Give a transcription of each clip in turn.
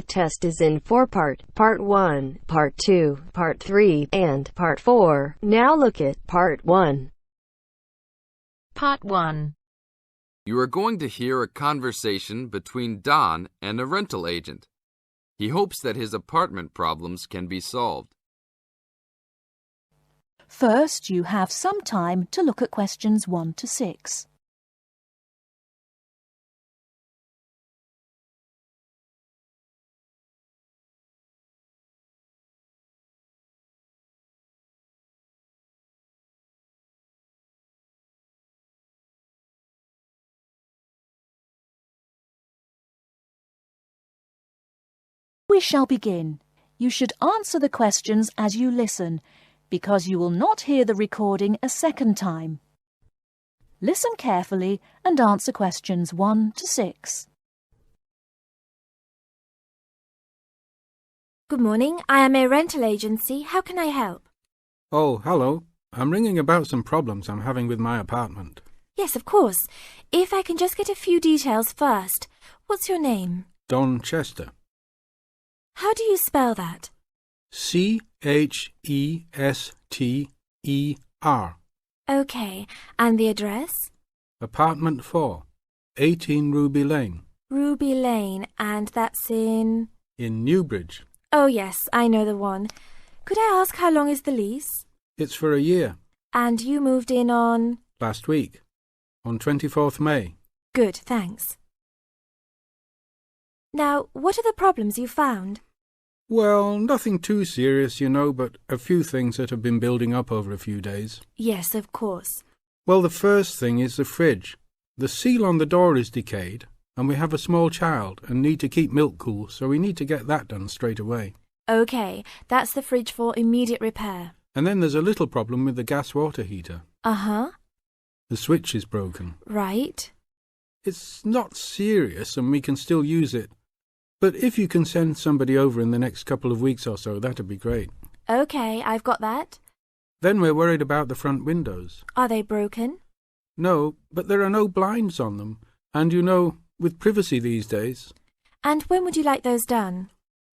The test is in 4 parts: Part 1, Part 2, Part 3, and Part 4. Now look at Part 1. Part 1. You are going to hear a conversation between Don and a rental agent. He hopes that his apartment problems can be solved. First, you have some time to look at questions 1 to 6. We shall begin. You should answer the questions as you listen, because you will not hear the recording a second time. Listen carefully and answer questions 1 to 6. Good morning. I am a rental agency. How can I help? Oh, hello. I'm ringing about some problems I'm having with my apartment. Yes, of course. If I can just get a few details first. What's your name? Don Chester. How do you spell that? Chester. Okay. And the address? Apartment 4, 18 Ruby Lane. Ruby Lane. And that's in Newbridge. Oh, yes, I know the one. Could I ask how long is the lease? It's for a year. And you moved in on? Last week, on 24th May. Good, thanks. Now, what are the problems you found? Well, nothing too serious, you know, but a few things that have been building up over a few days. Yes, of course. Well, the first thing is the fridge. The seal on the door is decayed, and we have a small child and need to keep milk cool, so we need to get that done straight away. Okay, that's the fridge for immediate repair. And then there's a little problem with the gas water heater. Uh-huh. The switch is broken. Right. It's not serious and we can still use it. But if you can send somebody over in the next couple of weeks or so, that'd be great. Okay, I've got that. Then we're worried about the front windows. Are they broken? No, but there are no blinds on them. And you know, with privacy these days. And when would you like those done?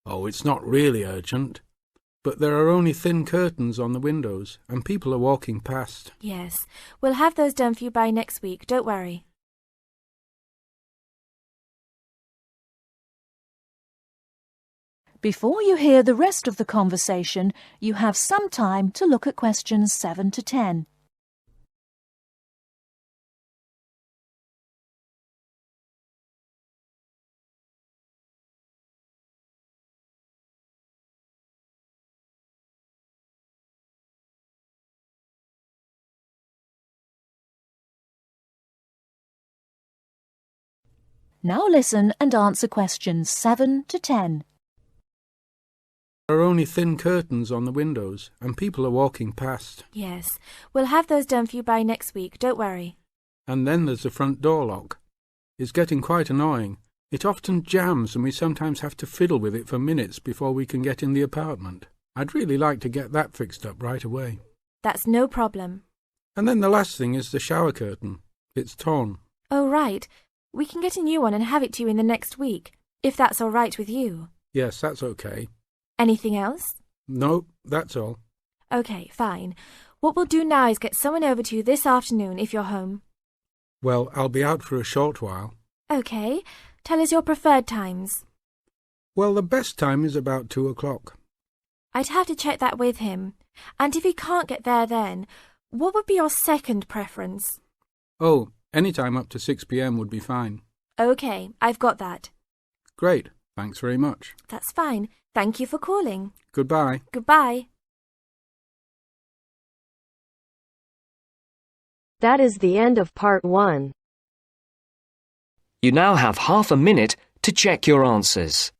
Oh, it's not really urgent. But there are only thin curtains on the windows, and people are walking past. Yes, we'll have those done for you by next week, don't worry. Before you hear the rest of the conversation, you have some time to look at questions 7 to 10. Now listen and answer questions 7 to 10. There are only thin curtains on the windows, and people are walking past. Yes, we'll have those done for you by next week, don't worry. And then there's the front door lock. It's getting quite annoying. It often jams and we sometimes have to fiddle with it for minutes before we can get in the apartment. I'd really like to get that fixed up right away. That's no problem. And then the last thing is the shower curtain. It's torn. Oh, right. We can get a new one and have it to you in the next week, if that's all right with you. Yes, that's okay. Anything else? No, that's all. Okay, fine. What we'll do now is get someone over to you this afternoon if you're home. Well, I'll be out for a short while. Okay. Tell us your preferred times. Well, the best time is about 2 o'clock. I'd have to check that with him. And if he can't get there then, what would be your second preference? Oh, any time up to 6 p.m. would be fine. Okay, I've got that. Great. Thanks very much. That's fine. Thank you for calling. Goodbye. Goodbye. That is the end of Part 1. You now have half a minute to check your answers.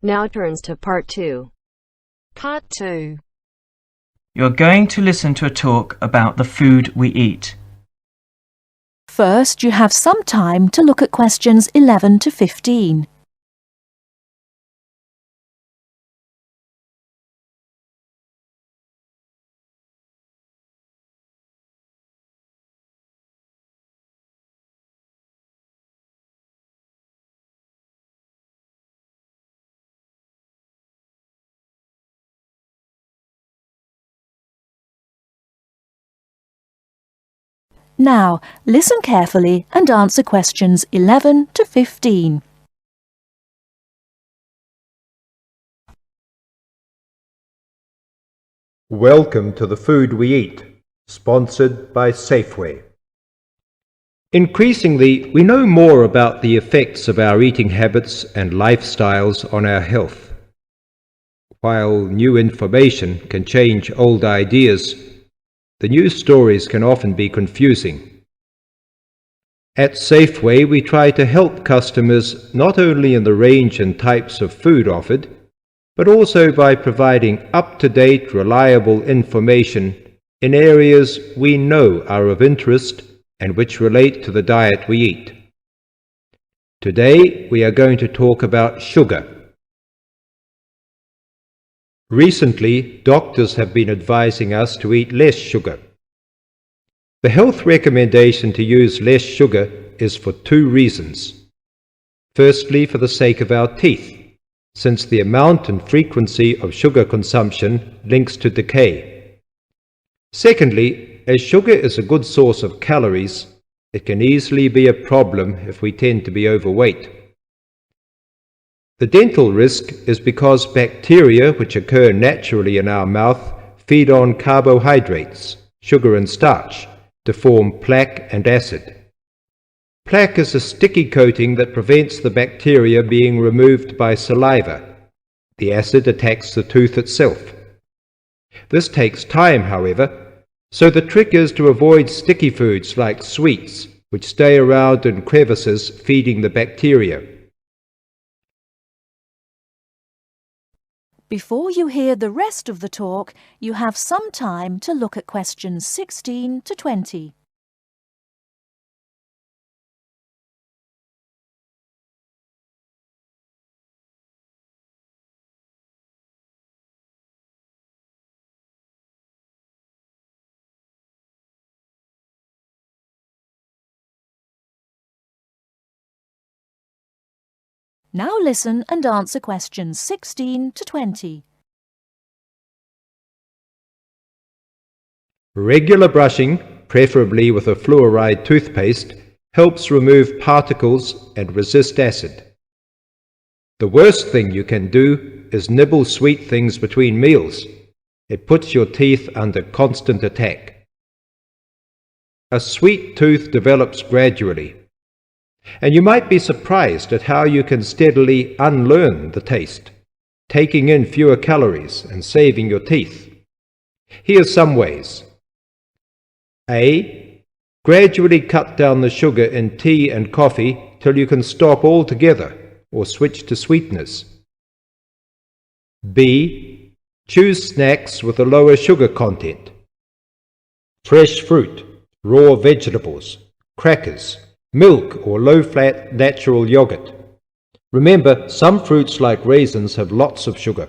Now turns to Part 2. Part 2. You're going to listen to a talk about the food we eat. First, you have some time to look at questions 11 to 15. Now, listen carefully and answer questions 11 to 15. Welcome to The Food We Eat, sponsored by Safeway. Increasingly, we know more about the effects of our eating habits and lifestyles on our health. While new information can change old ideas, the news stories can often be confusing. At Safeway, we try to help customers not only in the range and types of food offered, but also by providing up-to-date, reliable information in areas we know are of interest and which relate to the diet we eat. Today, we are going to talk about sugar. Recently, doctors have been advising us to eat less sugar. The health recommendation to use less sugar is for two reasons. Firstly, for the sake of our teeth, since the amount and frequency of sugar consumption links to decay. Secondly, as sugar is a good source of calories, it can easily be a problem if we tend to be overweight. The dental risk is because bacteria which occur naturally in our mouth feed on carbohydrates, sugar and starch, to form plaque and acid. Plaque is a sticky coating that prevents the bacteria being removed by saliva. The acid attacks the tooth itself. This takes time, however, so the trick is to avoid sticky foods like sweets, which stay around in crevices feeding the bacteria. Before you hear the rest of the talk, you have some time to look at questions 16 to 20. Now listen and answer questions 16 to 20. Regular brushing, preferably with a fluoride toothpaste, helps remove particles and resist acid. The worst thing you can do is nibble sweet things between meals. It puts your teeth under constant attack. A sweet tooth develops gradually, and you might be surprised at how you can steadily unlearn the taste, taking in fewer calories and saving your teeth. Here's some ways. A. Gradually cut down the sugar in tea and coffee till you can stop altogether or switch to sweeteners. B. Choose snacks with a lower sugar content. Fresh fruit, raw vegetables, crackers, milk or low-fat natural yogurt. Remember, some fruits like raisins have lots of sugar.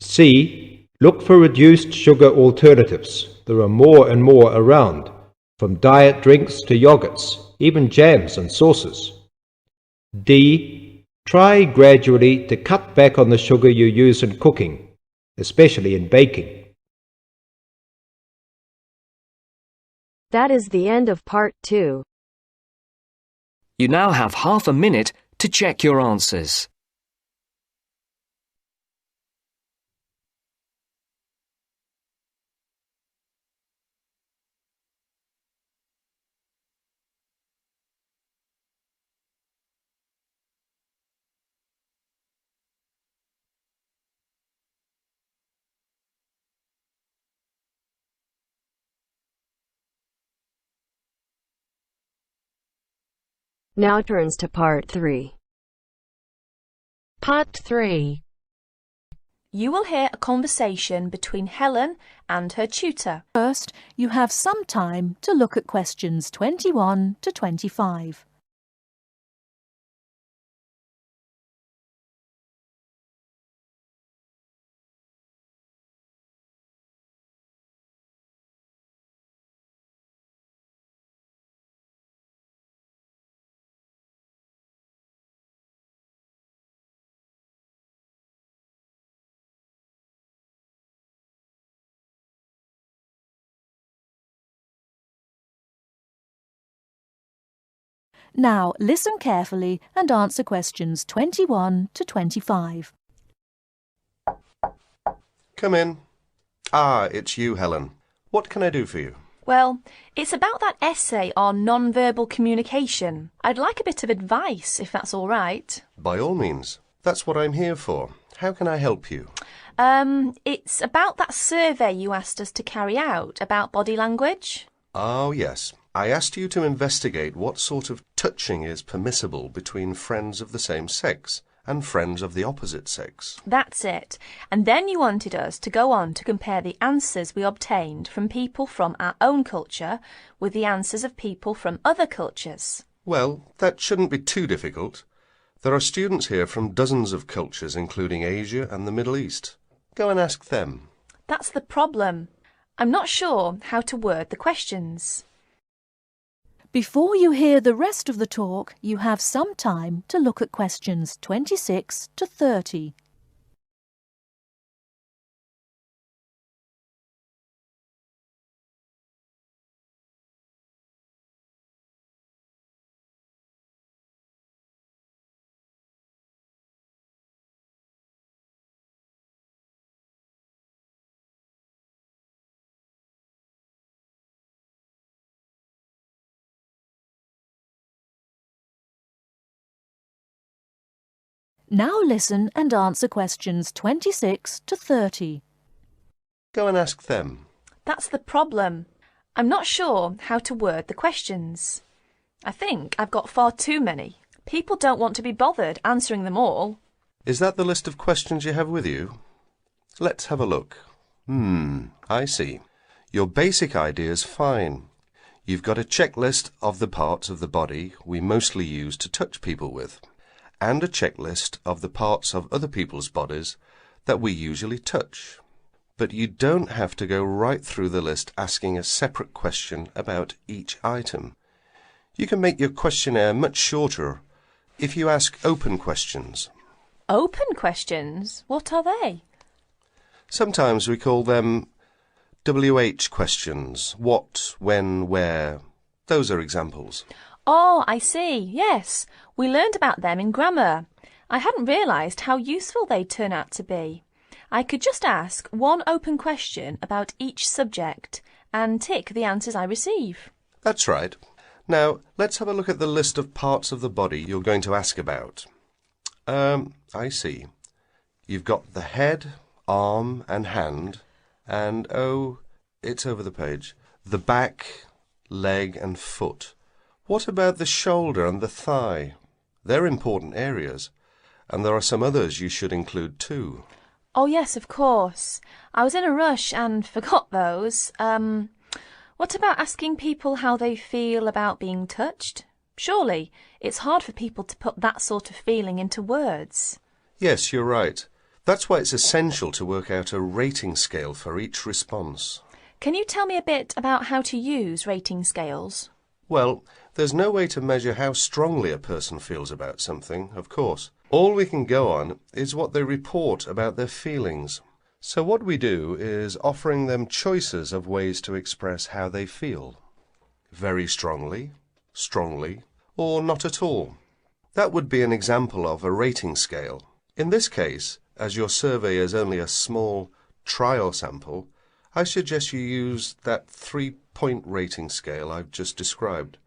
C. Look for reduced sugar alternatives. There are more and more around, from diet drinks to yogurts, even jams and sauces. D. Try gradually to cut back on the sugar you use in cooking, especially in baking. That is the end of part 2. You now have half a minute to check your answers. Now turns to part 3. Part 3. you will hear a conversation between Helen and her tutor. First, you have some time to look at questions 21 to 25. Now, listen carefully and answer questions 21 to 25. Come in. Ah, it's you, Helen. What can I do for you? Well, it's about that essay on non-verbal communication. I'd like a bit of advice, if that's all right. By all means. That's what I'm here for. How can I help you? It's about that survey you asked us to carry out about body language. Oh, yes. I asked you to investigate what sort of touching is permissible between friends of the same sex and friends of the opposite sex. That's it. And then you wanted us to go on to compare the answers we obtained from people from our own culture with the answers of people from other cultures. Well, that shouldn't be too difficult. There are students here from dozens of cultures, including Asia and the Middle East. Go and ask them. That's the problem. I'm not sure how to word the questions. Before you hear the rest of the talk, you have some time to look at questions 26 to 30. Now listen and answer questions 26 to 30. Go and ask them. That's the problem. I'm not sure how to word the questions. I think I've got far too many. People don't want to be bothered answering them all. Is that the list of questions you have with you? Let's have a look. I see. Your basic idea is fine. You've got a checklist of the parts of the body we mostly use to touch people with, and a checklist of the parts of other people's bodies that we usually touch. But you don't have to go right through the list asking a separate question about each item. You can make your questionnaire much shorter if you ask open questions. Open questions? What are they? Sometimes we call them WH questions. What, when, where. Those are examples. Oh, I see. Yes, we learned about them in grammar. I hadn't realised how useful they'd turn out to be. I could just ask one open question about each subject and tick the answers I receive. That's right. Now, let's have a look at the list of parts of the body you're going to ask about. I see. You've got the head, arm and hand, and, oh, it's over the page, the back, leg and foot. What about the shoulder and the thigh? They're important areas, and there are some others you should include too. Oh, yes, of course. I was in a rush and forgot those. What about asking people how they feel about being touched? Surely it's hard for people to put that sort of feeling into words. Yes, you're right. That's why it's essential to work out a rating scale for each response. Can you tell me a bit about how to use rating scales? Well, there's no way to measure how strongly a person feels about something, of course. All we can go on is what they report about their feelings. So what we do is offering them choices of ways to express how they feel. Very strongly, strongly, or not at all. That would be an example of a rating scale. In this case, as your survey is only a small trial sample, I suggest you use that 3-point rating scale I've just described.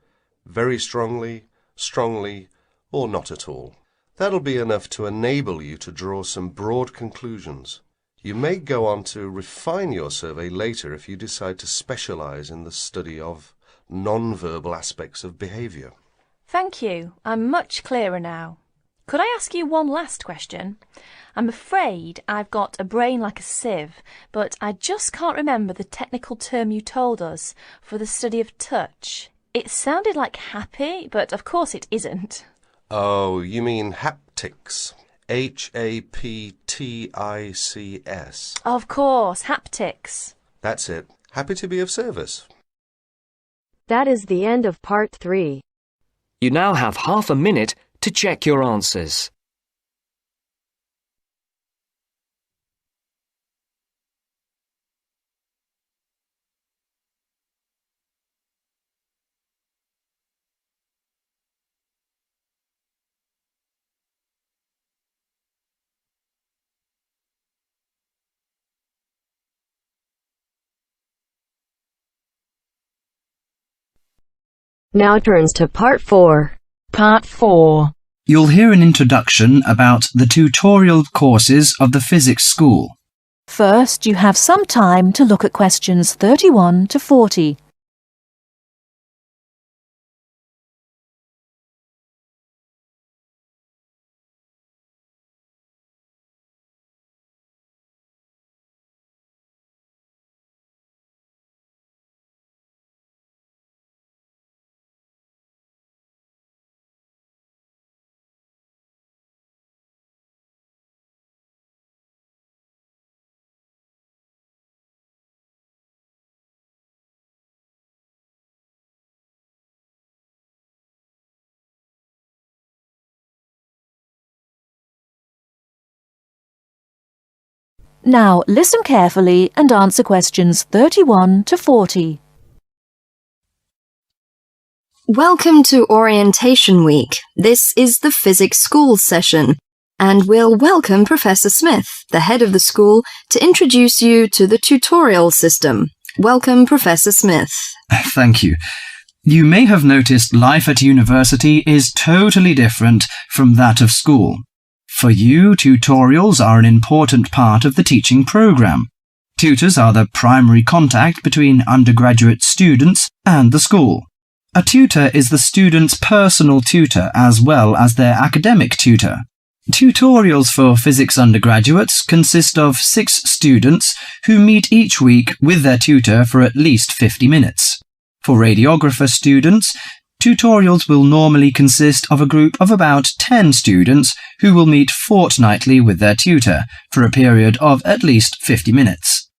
Very strongly, strongly, or not at all. That'll be enough to enable you to draw some broad conclusions. You may go on to refine your survey later if you decide to specialise in the study of non-verbal aspects of behaviour. Thank you. I'm much clearer now. Could I ask you one last question? I'm afraid I've got a brain like a sieve, but I just can't remember the technical term you told us for the study of touch. It sounded like happy, but of course it isn't. Oh, you mean haptics. Haptics. Of course, haptics. That's it. Happy to be of service. That is the end of part 3. You now have half a minute to check your answers. Now turns to part 4. Part 4. You'll hear an introduction about the tutorial courses of the physics school. First, you have some time to look at questions 31 to 40. Now listen carefully and answer questions 31 to 40. Welcome to Orientation Week. This is the Physics School session, and we'll welcome Professor Smith, the head of the school, to introduce you to the tutorial system. Welcome, Professor Smith. Thank you. You may have noticed life at university is totally different from that of school. For you, tutorials are an important part of the teaching program. Tutors are the primary contact between undergraduate students and the school. A tutor is the student's personal tutor as well as their academic tutor. Tutorials for physics undergraduates consist of 6 students who meet each week with their tutor for at least 50 minutes. For radiographer students, tutorials will normally consist of a group of about 10 students who will meet fortnightly with their tutor for a period of at least 50 minutes.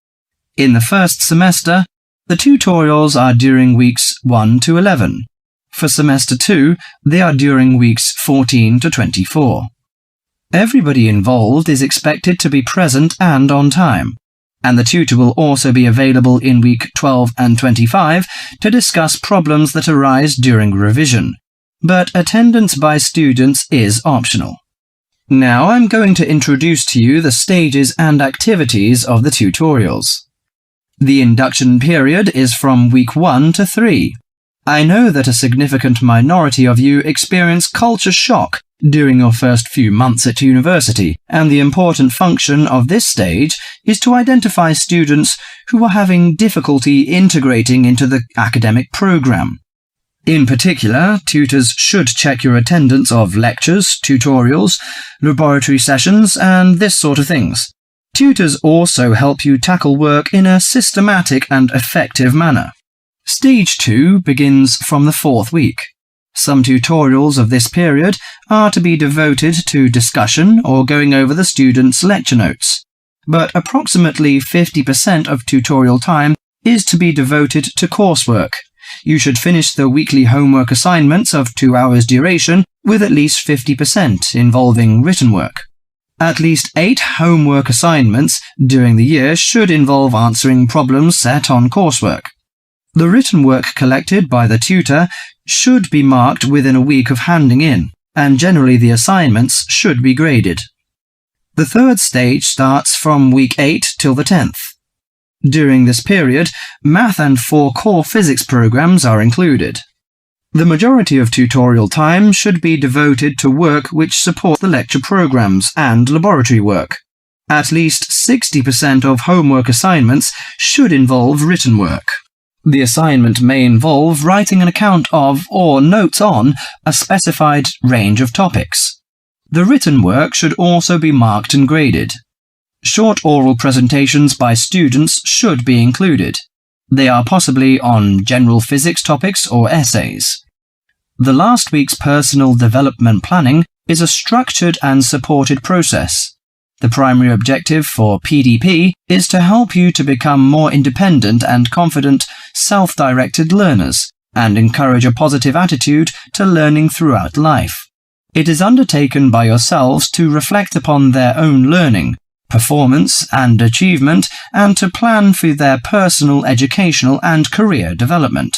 In the first semester, the tutorials are during weeks 1 to 11. For semester 2, they are during weeks 14 to 24. Everybody involved is expected to be present and on time, and the tutor will also be available in week 12 and 25 to discuss problems that arise during revision, but attendance by students is optional. Now I'm going to introduce to you the stages and activities of the tutorials. The induction period is from week 1 to 3. I know that a significant minority of you experience culture shock during your first few months at university, and the important function of this stage is to identify students who are having difficulty integrating into the academic program. In particular, tutors should check your attendance of lectures, tutorials, laboratory sessions, and this sort of things. Tutors also help you tackle work in a systematic and effective manner. Stage 2 begins from the 4th week. Some tutorials of this period are to be devoted to discussion or going over the students' lecture notes, but approximately 50% of tutorial time is to be devoted to coursework. You should finish the weekly homework assignments of 2 hours duration with at least 50% involving written work. At least 8 homework assignments during the year should involve answering problems set on coursework. The written work collected by the tutor should be marked within a week of handing in, and generally the assignments should be graded. The 3rd stage starts from week 8 till the 10th. During this period, math and 4 core physics programs are included. The majority of tutorial time should be devoted to work which support the lecture programs and laboratory work. At least 60% of homework assignments should involve written work. The assignment may involve writing an account of or notes on a specified range of topics. The written work should also be marked and graded. Short oral presentations by students should be included. They are possibly on general physics topics or essays. The last week's personal development planning is a structured and supported process. The primary objective for PDP is to help you to become more independent and confident, self-directed learners and encourage a positive attitude to learning throughout life. It is undertaken by yourselves to reflect upon their own learning, performance and achievement, and to plan for their personal, educational and career development.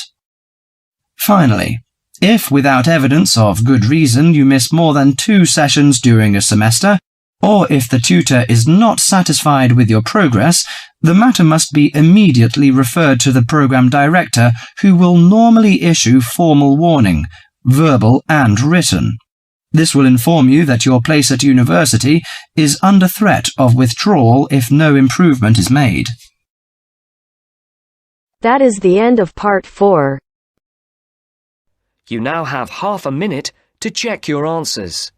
Finally, if without evidence of good reason you miss more than 2 sessions during a semester, or if the tutor is not satisfied with your progress, the matter must be immediately referred to the program director, who will normally issue formal warning, verbal and written. This will inform you that your place at university is under threat of withdrawal if no improvement is made. That is the end of part 4. You now have half a minute to check your answers.